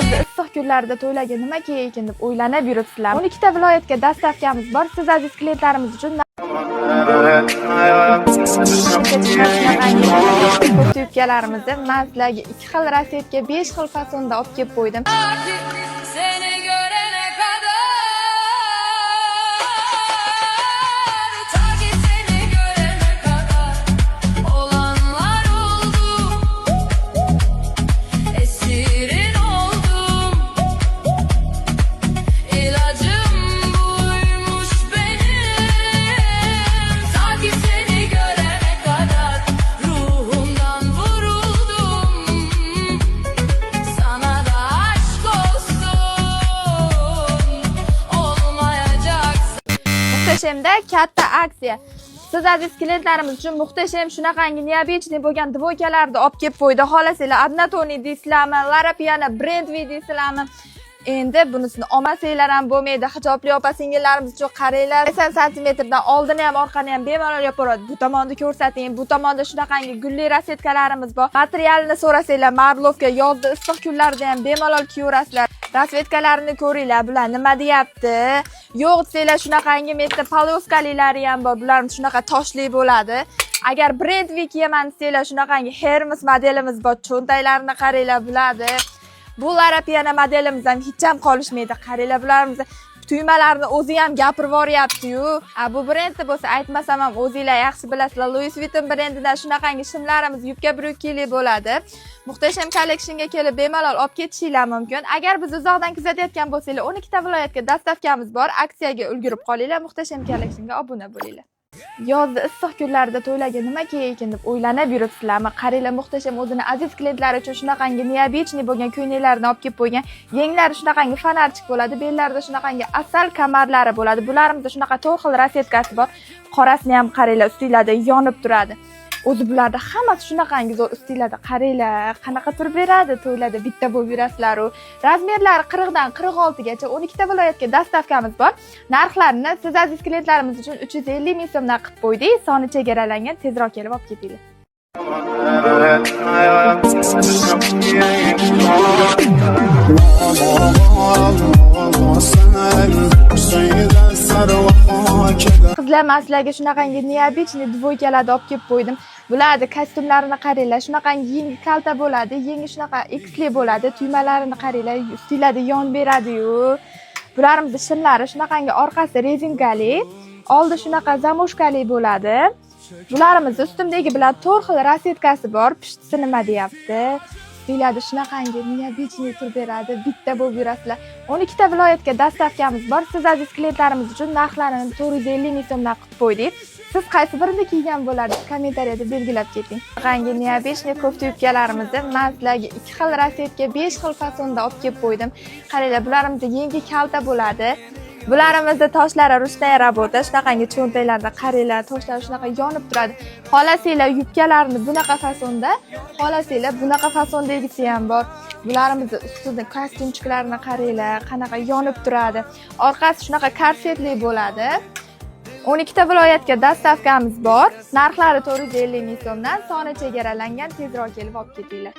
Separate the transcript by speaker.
Speaker 1: Yozda issiq kunlarda to'ylarga nima kerak ekan deb o'ylanib yuribsizlar. 12 ta viloyatga dastavkamiz bor. Siz aziz klientlarimiz uchun ko'pchiliklarimizni men sizlarga 2 xil rasetka, 5 xil fasonda olib kelib qo'ydim. Muhtashemda katta aksiya. Siz aziz klientlarimiz uchun muhtasham shunaqangi neobычный bo'lgan dvoykalarni olib kelib qo'ydi. Xohlasanglar Adnatoni deysizlarmi, Larapiana Brandvi deysizlarmi? Endi bunisini olmasanglar ham bo'lmaydi. Hijobli opa-singillarimiz uchun qaranglar. 80 cm dan oldini ham orqani ham bemalol yopaveradi. Bu tomonni ko'rsating. Bu tomonda shunaqangi gulli rasetkalarimiz bor. Materialini so'rasanglar, marlovka yozda issiq kunlarda ham bemalol kiyaverasizlar. Rasvetkalarini ko'ringlar, bular nima deyapti? Yo'q desanglar shunaqangi metr polyoskaliklari ham bor. Bular shunaqa toshli bo'ladi. Agar Brandvi kiyaman desanglar shunaqangi Hermes modelimiz bor. Cho'ntaklarini qaranglar bo'ladi. Bu Larapiana modelimiz ham hech ham qolishmaydi. Qaranglar, bularimiz tuymalarni o'zi ham gapirib yuboryapti-yu. Bu brendni bo'lsa aytmasam ham o'zingizlar yaxshi bilasizlar. Louis Vuitton brendidan shunaqangi shimlarimiz yubka brukili bo'ladi. Muhtasham kolleksionga kelib bemalol olib ketishinglar mumkin. Agar biz uzoqdan kuzatayotgan bo'lsanglar, 12 ta viloyatga dastavkamiz bor. Aksiyaga ulgurib qolinglar. Muhtasham kolleksionga obuna bo'linglar. Yozda issiq kunlarda to'ylarga nima kerak ekan deb o'ylanib yuribsizlarmi? Qaranglar, muhtasham o'zini aziz klientlari uchun shunaqangi neobычный bo'lgan ko'ylaklarni olib kelib qo'ygan. Yenglari shunaqangi fanarchik bo'ladi, bellarida shunaqangi asal kamarlari bo'ladi. Bularimiz shunaqa 4 xil rasetkasi bor. Qorasini ham qaranglar, ustinglarda yonib turadi. O'zi bularda hammasi shunaqangi zo'r ustinglarda qaranglar, qanaqa turib beradi to'ylarda bitta bo'lib yurasizlar-ku. Razmerlari 40 dan 46 gacha 12 ta viloyatga dastavkamiz bor. Narxlarini siz aziz klientlarimiz uchun 350 ming so'mdan qilib qo'ydik. Soni chegaralangan, tezroq kelib olib ketinglar. Qizlar, men sizlarga shunaqangi neobычный dvoykalarni olib kelib qo'ydim. Bularni kostyumlarini qaranglar, shunaqangi yengil kalta bo'ladi, yengi shunaqa xli bo'ladi. Tuymalarini qaranglar, ustinglarda yon beradi-yu. Bularimiz shimlari shunaqangi orqasi rezinkali, oldi shunaqa zamoshkali bo'ladi. Bularimiz ustimdagi bilan 4 xil rasetkasi bor. Pishtisi nima deyapti? Ustinglarda shunaqangi neobычный turib beradi, bitta bo'lib yurasizlar. 12 ta viloyatga dastavkamiz bor. Siz aziz klientlarimiz uchun narxlarini 450 ming so'mdan qilib qo'ydik. Siz qaysi birini kiygan bo'lardingiz? Kommentariyada belgilab keting. Shunaqangi neobычный kofta yubkalarimizni men sizlarga 2 xil rasetka, 5 xil fasonda olib kelib qo'ydim. Qaranglar, bularimiz yengi kalta bo'ladi. Bularimizni toshlari rushnaya rabota, shunaqangi cho'ntaklarda qaranglar, toshlari shunaqa yonib turadi. Xohlasanglar yubkalarni bunaqa fasonda, xohlasanglar bunaqa fasondagisi ham bor. Bularimizni ustida kostyumchiklarini qaranglar, qanaqa yonib turadi. Orqasi shunaqa korsetli bo'ladi. 12 ta viloyatga dastavkamiz bor. Narxlari 450 ming so'mdan, soni chegaralangan, tezroq kelib olib ketinglar.